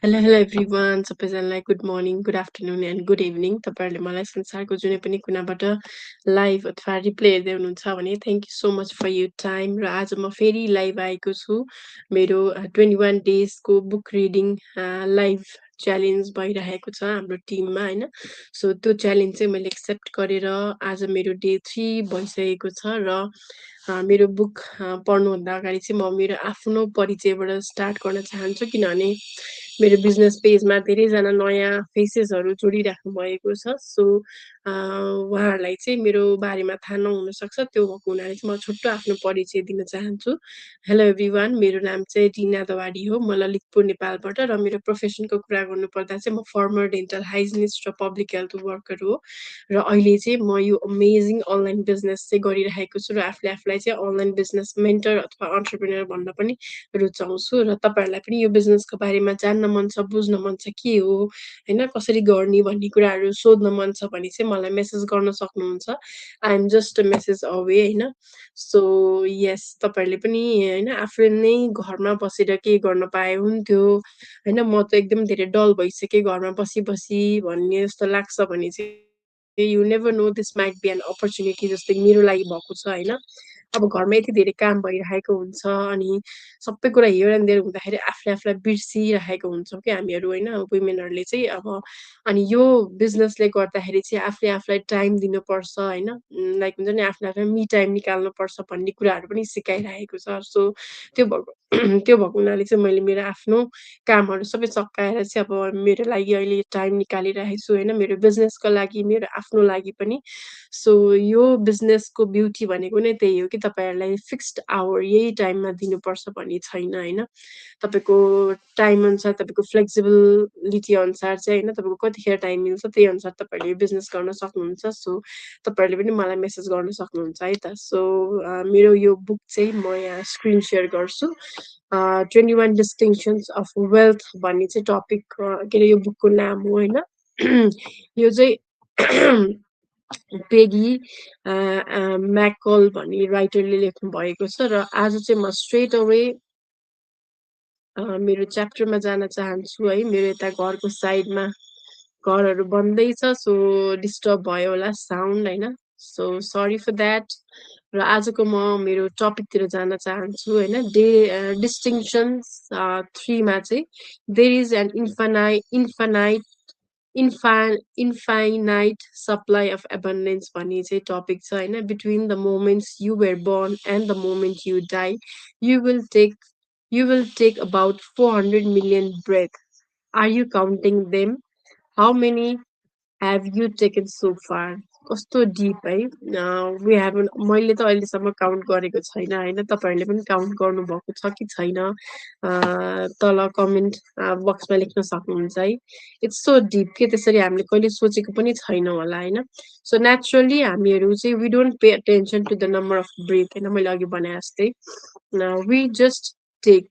Hello everyone सबैजनालाई good morning, good afternoon and good evening. तपाईँहरूले मलाई संसारको जुनै पनि कुनाबाट लाइभ अथवा रिप्ले हेर्दै हुनुहुन्छ भने thank you so much for your time. र आज म फेरि लाइभ आएको छु। मेरो 21 डेजको बुक रिडिङ लाइभ च्यालेन्ज भइरहेको छ हाम्रो टिममा होइन। सो त्यो च्यालेन्ज चाहिँ मैले एक्सेप्ट गरेर आज मेरो डे 3 भइसकेको छ। र मेरो बुक पढ्नुभन्दा अगाडि चाहिँ म मेरो आफ्नो परिचयबाट स्टार्ट गर्न चाहन्छु, किनभने मेरो बिजनेस पेजमा धेरैजना नयाँ फेसेसहरू जोडिराख्नु भएको छ। सो उहाँहरूलाई चाहिँ मेरो बारेमा थाहा नहुनसक्छ, त्यो भएको हुनाले चाहिँ म छोटो आफ्नो परिचय दिन चाहन्छु। हेलो एभ्रिवान, मेरो नाम चाहिँ टिना दवाडी हो। म ललितपुर नेपालबाट। र मेरो प्रोफेसनको कुरा गर्नुपर्दा चाहिँ म फर्मर डेन्टल हाइजिनिस्ट र पब्लिक हेल्थ वर्कर हो। र अहिले चाहिँ म यो अमेजिङ अनलाइन बिजनेस चाहिँ गरिरहेको छु र आफूलाई चाहिँ अनलाइन बिजनेस मेन्टर अथवा अन्टरप्रेन्योर भन्न पनि रुचाउँछु। र तपाईँहरूलाई पनि यो बिजनेसको बारेमा जान्न मन छ, बुझ्न मन छ के हो होइन, कसरी गर्ने भन्ने कुराहरू सोध्न मन छ भने चाहिँ मलाई मेसेज गर्न सक्नुहुन्छ। I am just a message away होइन। सो यस, तपाईँहरूले पनि होइन आफूले नै घरमा बसेर के गर्न पाए हुन्थ्यो होइन। म त एकदम धेरै डल भइसकेँ घरमा बसी बसी भन्ने जस्तो लाग्छ भने चाहिँ you never know, this might be N opportunity जस्तै मेरो लागि भएको छ होइन। अब घरमा यति धेरै काम भइरहेको हुन्छ अनि सबै कुरा हियर एन्ड देयर हुँदाखेरि आफूलाई बिर्सिरहेको हुन्छौँ कि हामीहरू होइन, वुमेनहरूले चाहिँ अब। अनि यो बिजनेसले गर्दाखेरि चाहिँ आफूलाई टाइम दिनुपर्छ होइन, लाइक हुन्छ नि आफूलाई मी टाइम निकाल्नुपर्छ भन्ने कुराहरू पनि सिकाइरहेको छ। सो त्यो भएको त्यो भएको हुनाले चाहिँ मैले मेरो आफ्नो कामहरू सबै सकाएर चाहिँ अब मेरो लागि अहिले टाइम निकालिरहेको छु होइन, मेरो बिजनेसको लागि, मेरो आफ्नो लागि पनि। सो यो बिजनेसको ब्युटी भनेको नै त्यही हो कि तपाईँहरूलाई फिक्स्ड आवर यही टाइममा दिनुपर्छ भन्ने छैन होइन। तपाईँको टाइम अनुसार, तपाईँको फ्लेक्सिबिलिटी अनुसार चाहिँ होइन, तपाईँको कतिखेर टाइम मिल्छ त्यही अनुसार तपाईँहरूले यो बिजनेस गर्न सक्नुहुन्छ। सो तपाईँहरूले पनि मलाई मेसेज गर्न सक्नुहुन्छ है त। सो मेरो यो बुक चाहिँ म यहाँ स्क्रिन सेयर गर्छु। 21 डिस्टिङसन्स अफ वेल्थ भन्ने चाहिँ टपिक के अरे यो बुकको नाम हो होइन। यो चाहिँ पेगी म्याकल भन्ने राइटरले लेख्नु भएको छ। र आज चाहिँ म स्ट्रेट अवे मेरो च्याप्टरमा जान चाहन्छु है। मेरो यता घरको साइडमा घरहरू बन्दैछ, सो डिस्टर्ब भयो होला साउन्ड होइन। सो सरी फर द्याट। र आजको म मेरो टपिकतिर जान चाहन्छु होइन। डिस्टिङसन्स 3मा चाहिँ there is an infinite supply of abundance भन्ने चाहिँ टपिक छ होइन। Between the moments you were born and the moment you die, you will take you will take about 400 million breaths. Are you counting them? How many have you taken so far? कस्तो dip है। We have मैले त अहिलेसम्म count गरेको छैन होइन, तपाईँहरूले पनि काउन्ट गर्नुभएको छ कि छैन तल कमेन्ट बक्समा लेख्न सक्नुहुन्छ है। इट्स सो डिप के त्यसरी हामीले कहिले सोचेको पनि छैनौँ होला होइन। सो नेचुरली हामीहरू चाहिँ we don't pay attention to the number of breath होइन, मैले अघि भने जस्तै we just take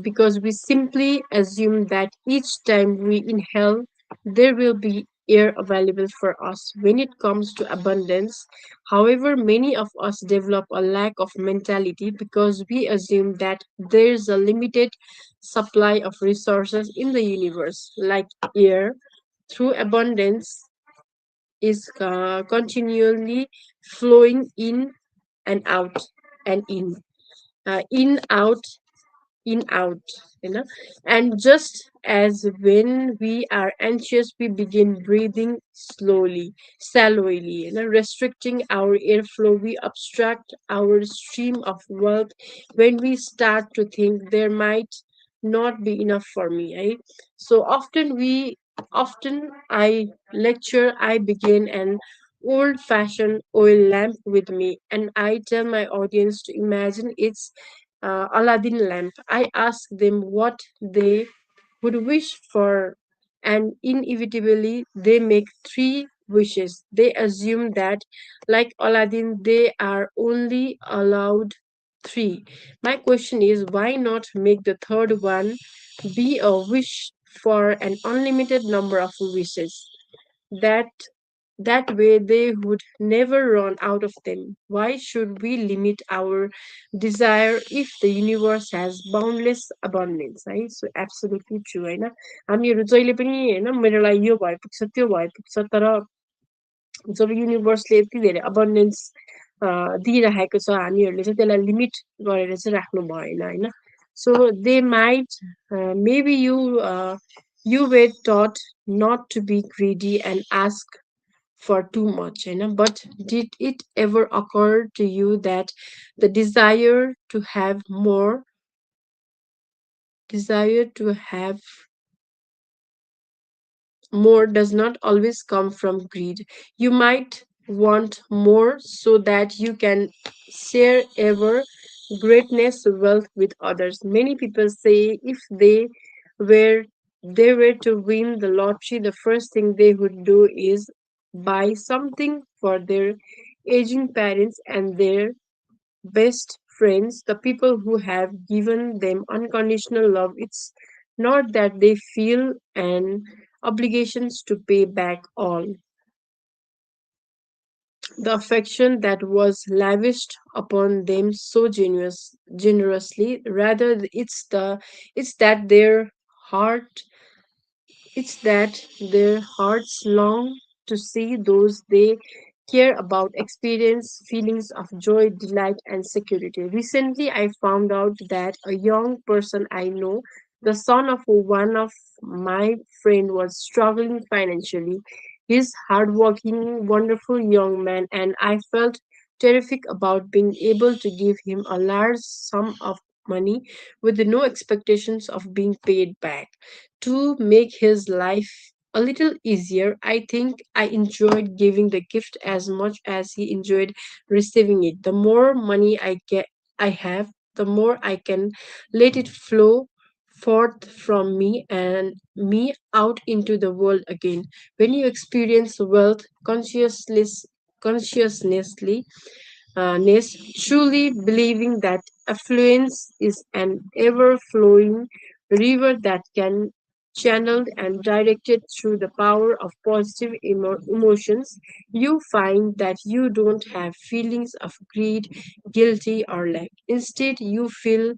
because we simply assume that each time we inhale, there will be air available for us. When it comes to abundance, however, many of us develop a lack of mentality because we assume that there's a limited supply of resources in the universe, like air. Through abundance is continually flowing in and out and in, out, you know. And just as when we are anxious, we begin breathing shallowly, you know, restricting our airflow, we obstruct our stream of wealth when we start to think there might not be enough for me, right? So often I begin an old fashioned oil lamp with me, and I tell my audience to imagine it's Aladdin lamp. I ask them what they would wish for, and inevitably they make three wishes. They assume that, like Aladdin, they are only allowed three. My question is, why not make the third one be a wish for an unlimited number of wishes? That That way, they would never run out of them. Why should we limit our desire if the universe has boundless abundance? है so absolutely true होइन हामीहरू जहिले पनि होइन मेरो लागि यो भइपुग्छ त्यो भइपुग्छ तर जब युनिभर्सले यति धेरै अबन्डेन्स दिइराखेको छ हामीहरूले चाहिँ त्यसलाई लिमिट गरेर चाहिँ राख्नु भएन होइन so they might maybe you were taught not to be greedy and ask for too much, you know. But did it ever occur to you that the desire to have more does not always come from greed? You might want more so that you can share ever greatness wealth with others. Many people say if were they were to win the lottery, the first thing they would do is buy something for their aging parents and their best friends, the people who have given them unconditional love. It's not that they feel an obligations to pay back all the affection that was lavished upon them so generously. Rather, it's that heart their hearts long to see those they care about experience feelings of joy, delight, and security. Recently, I found out that a young person I know, the son of one of my friend, was struggling financially. He's hardworking, wonderful young man, and I felt terrific about being able to give him a large sum of money with no expectations of being paid back to make his life a little easier. I think I enjoyed giving the gift as much as he enjoyed receiving it. The more money I have, the more I can let it flow forth from me and me out into the world again. When you experience wealth consciously, ness, truly believing that affluence is an ever flowing river that can channeled and directed through the power of positive emotions, you find that you don't have feelings of greed, guilty, or lack. Instead, you feel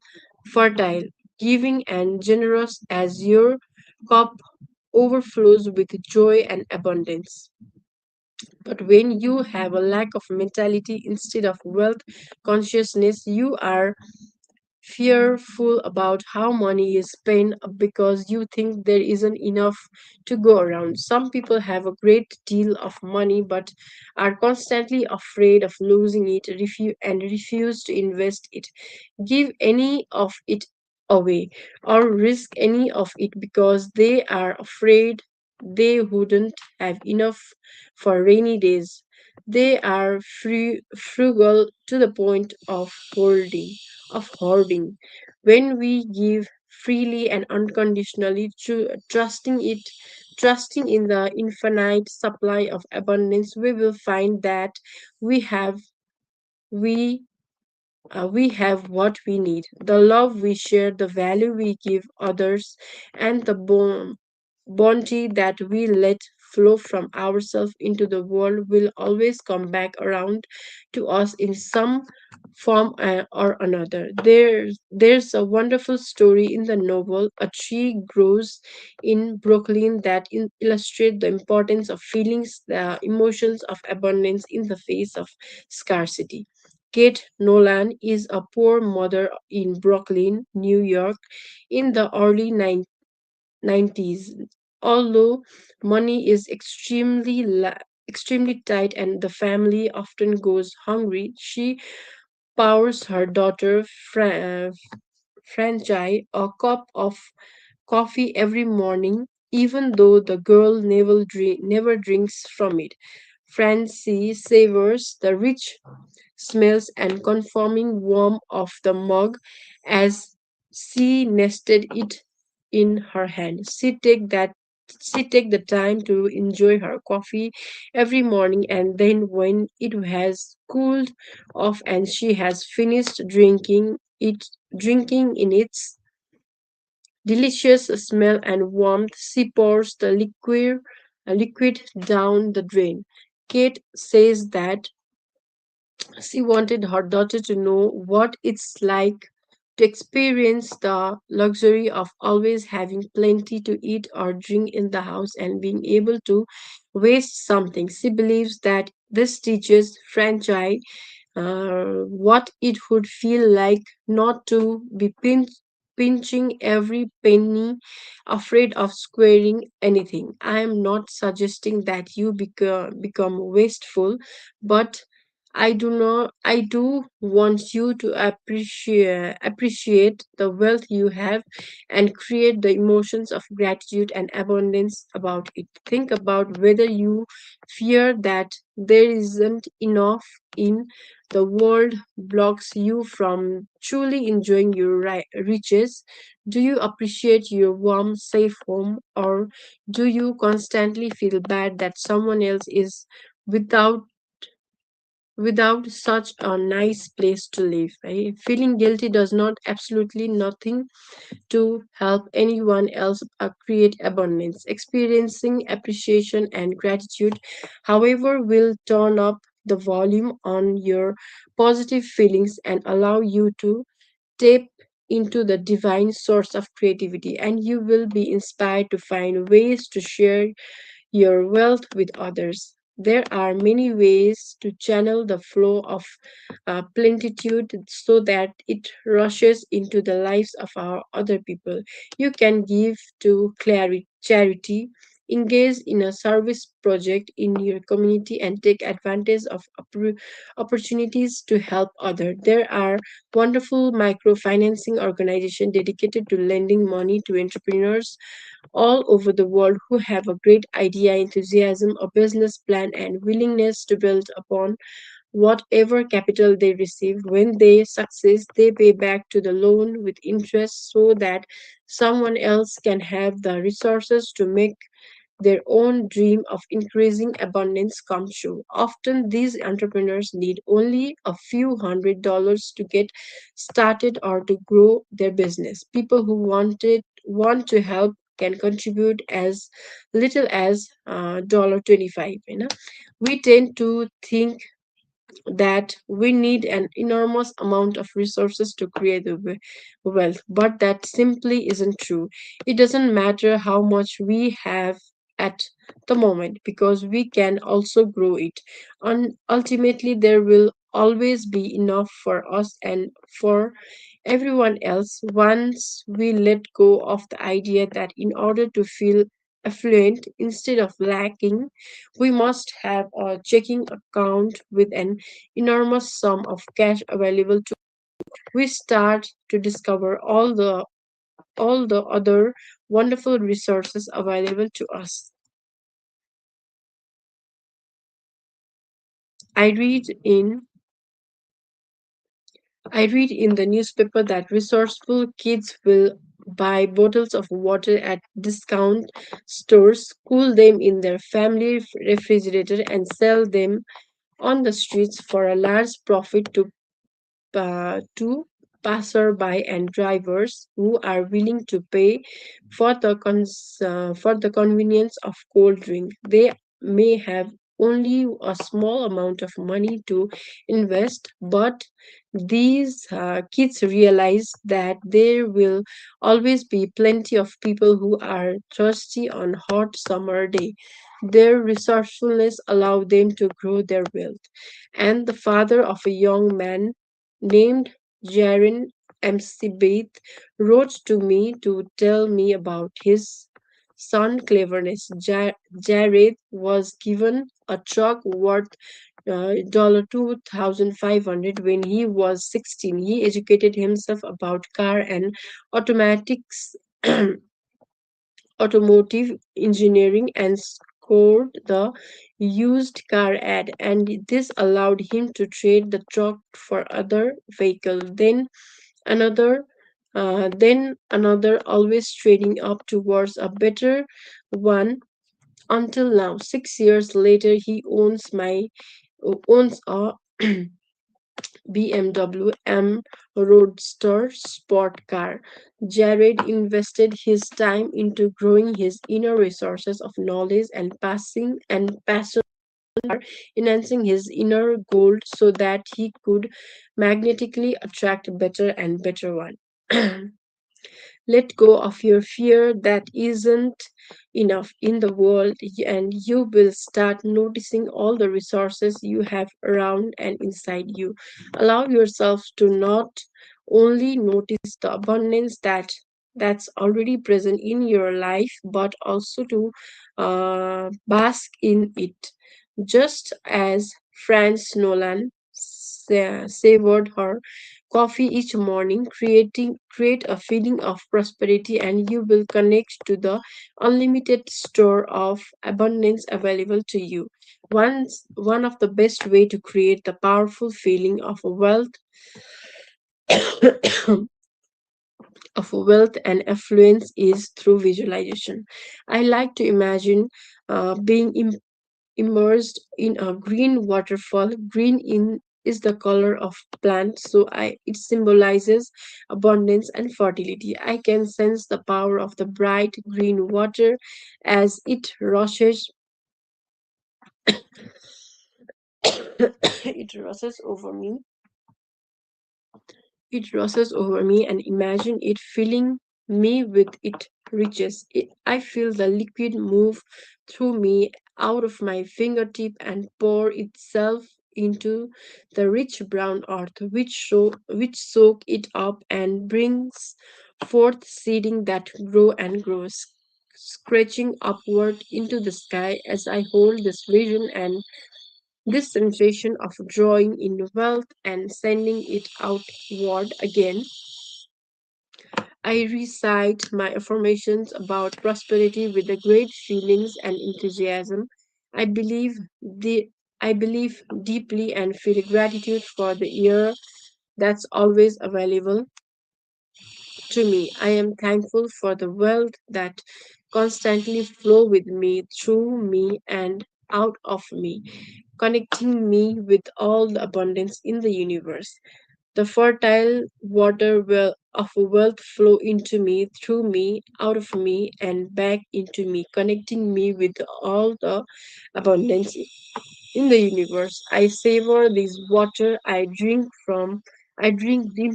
fertile, giving, and generous as your cup overflows with joy and abundance. But when you have a lack of mentality instead of wealth consciousness, you are fearful about how money is spent because you think there isn't enough to go around. Some people have a great deal of money but are constantly afraid of losing it and refuse to invest it, give any of it away, or risk any of it because they are afraid they wouldn't have enough for rainy days. They are frugal to the point of hoarding. When we give freely and unconditionally, trusting in the infinite supply of abundance, we will find that we have we we have what we need. The love we share, the value we give others, and the bounty that we let flow from ourselves into the world will always come back around to us in some form or another. There's a wonderful story in the novel A Tree Grows in Brooklyn that illustrates the importance of feelings, the emotions of abundance in the face of scarcity. Kate Nolan is a poor mother in Brooklyn, New York, in the early 90s. Although money is extremely tight and the family often goes hungry, she pours her daughter Franchi a cup of coffee every morning, even though the girl never drinks from it. Francie savors the rich smells and confirming warmth of the mug as she nested it in her hand. She take the time to enjoy her coffee every morning and then when it has cooled off and she has finished drinking in its delicious smell and warmth, she pours the liquid down the drain. Kate says that she wanted her daughter to know what it's like to experience the luxury of always having plenty to eat or drink in the house and being able to waste something. She believes that this teaches franchise what it would feel like not to be pinching every penny, afraid of squaring anything. I am not suggesting that you become wasteful, but I do want you to appreciate the wealth you have and create the emotions of gratitude and abundance about it. Think about whether you fear that there isn't enough in the world blocks you from truly enjoying your riches. Do you appreciate your warm, safe home, or do you constantly feel bad that someone else is without such a nice place to live? Right? Feeling guilty does not absolutely nothing to help anyone else create abundance. Experiencing appreciation and gratitude, however, will turn up the volume on your positive feelings and allow you to tap into the divine source of creativity, and you will be inspired to find ways to share your wealth with others. There are many ways to channel the flow of plenitude so that it rushes into the lives of our other people. You can give to charity, engage in a service project in your community, and take advantage of opportunities to help others. There are wonderful microfinancing organizations dedicated to lending money to entrepreneurs all over the world who have a great idea, enthusiasm, a business plan, and willingness to build upon whatever capital they receive. When they succeed, they pay back to the loan with interest so that someone else can have the resources to make their own dream of increasing abundance come true. Often, these entrepreneurs need only a few $100s to get started or to grow their business. People who want to help can contribute as little as $25. We tend to think that we need an enormous amount of resources to create the wealth, but that simply isn't true. It doesn't matter how much we have at the moment because we can also grow it. And ultimately, there will always be enough for us and for everyone else once we let go of the idea that in order to feel affluent instead of lacking, we must have a checking account with an enormous sum of cash available to we start to discover all the other wonderful resources available to us. I read in I read in the newspaper that resourceful kids will buy bottles of water at discount stores, cool them in their family refrigerator, and sell them on the streets for a large profit to passerby and drivers who are willing to pay for the convenience of cold drink. They may have only a small amount of money to invest, but these kids realize that there will always be plenty of people who are thirsty on hot summer day. Their resourcefulness allow them to grow their wealth. And the father of a young man named Jaren Mcbeath wrote to me to tell me about his son cleverness. Jared was given a truck worth $2,500 when he was 16. He educated himself about car and automatics automotive engineering and scored the used car ad, and this allowed him to trade the truck for other vehicle. Another then another, always trading up towards a better one. Until now, 6 years later, he owns a BMW M Roadster sport car. Jared invested his time into growing his inner resources of knowledge and passion enhancing his inner gold so that he could magnetically attract better and better one. Let go of your fear that isn't enough in the world, and you will start noticing all the resources you have around and inside you. Allow yourself to not only notice the abundance that's already present in your life, but also to bask in it. Just as Franz Nolan savored her coffee each morning, create a feeling of prosperity, and you will connect to the unlimited store of abundance available to you. One of the best way to create the powerful feeling of wealth and affluence is through visualization. I like to imagine being immersed in a green waterfall. Green in is the color of plant, so it symbolizes abundance and fertility. I can sense the power of the bright green water as it rushes over me. It rushes over me, and imagine it filling me with its riches. I feel the liquid move through me out of my fingertip and pour itself into the rich brown earth, which soak it up and brings forth seeding that grow and grows, scratching upward into the sky as I hold this vision and this sensation of drawing in wealth and sending it outward again. I recite my affirmations about prosperity with the great feelings and enthusiasm. I believe the I believe deeply and feel gratitude for the year that's always available to me. I am thankful for the wealth that constantly flow with me, through me, and out of me, connecting me with all the abundance in the universe. The fertile water of wealth flow into me, through me, out of me, and back into me, connecting me with all the abundance in the universe. I savor this water. I drink deep.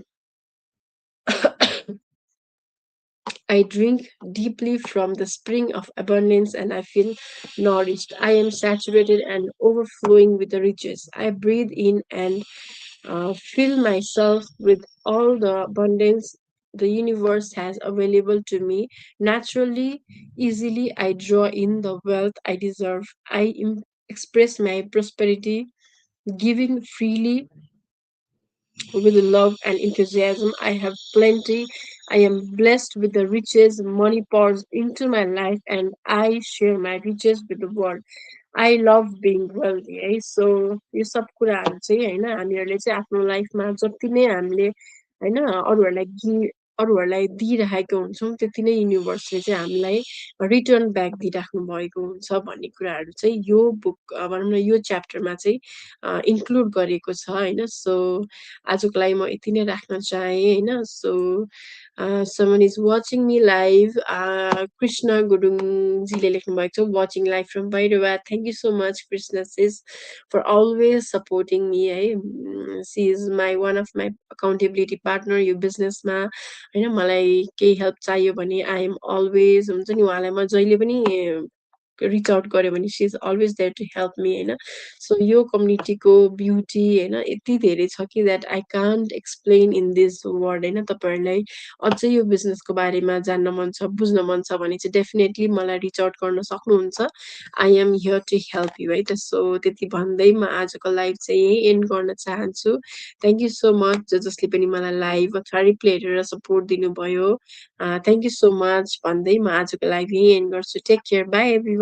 I drink deeply from the spring of abundance, and I feel nourished. I am saturated and overflowing with the riches. I breathe in and fill myself with all the abundance the universe has available to me. Naturally, easily, I draw in the wealth I deserve. Express my prosperity, giving freely with love and enthusiasm. I have plenty. I am blessed with the riches. Money pours into my life, and I share my riches with the world. आई लभ being wealthy है सो यो सब कुराहरू चाहिँ होइन हामीहरूले चाहिँ आफ्नो लाइफमा जति नै हामीले होइन अरूहरूलाई दिइराखेको हुन्छौँ त्यति नै युनिभर्सले चाहिँ हामीलाई रिटर्न ब्याक दिइराख्नु भएको हुन्छ भन्ने कुराहरू चाहिँ यो बुक भनौँ न यो च्याप्टरमा चाहिँ इन्क्लुड गरेको छ होइन सो आजको लागि म यति नै राख्न चाहेँ होइन सो someone is watching me live. Krishna Gurungजीले लेख्नुभएको छ watching live from Bhairava. Thank you so much, Krishna sis, for always supporting me. She is one of my accountability partner यो बिजनेसमा होइन मलाई केही हेल्प चाहियो भने आई एम अलवेज हुन्छ नि उहाँलाई म जहिले पनि रिच आउट गर्यो भने she is always there to help me होइन सो यो कम्युनिटीको ब्युटी होइन यति धेरै छ कि that I can't explain in this word होइन तपाईँहरूलाई अझै यो बिजनेसको बारेमा जान्न मन छ बुझ्न मन छ भने चाहिँ डेफिनेटली मलाई रिच आउट गर्न सक्नुहुन्छ I am here to help you है त सो त्यति भन्दै म आजको लाइभ चाहिँ यही एन्ड गर्न चाहन्छु थ्याङ्क यू सो मच जसले पनि मलाई लाइभ अथवा रिप्ले हेरेर सपोर्ट दिनुभयो थ्याङ्क यू सो मच भन्दै म आजको लाइभ यही एन्ड गर्छु टेक केयर बाई एभ्री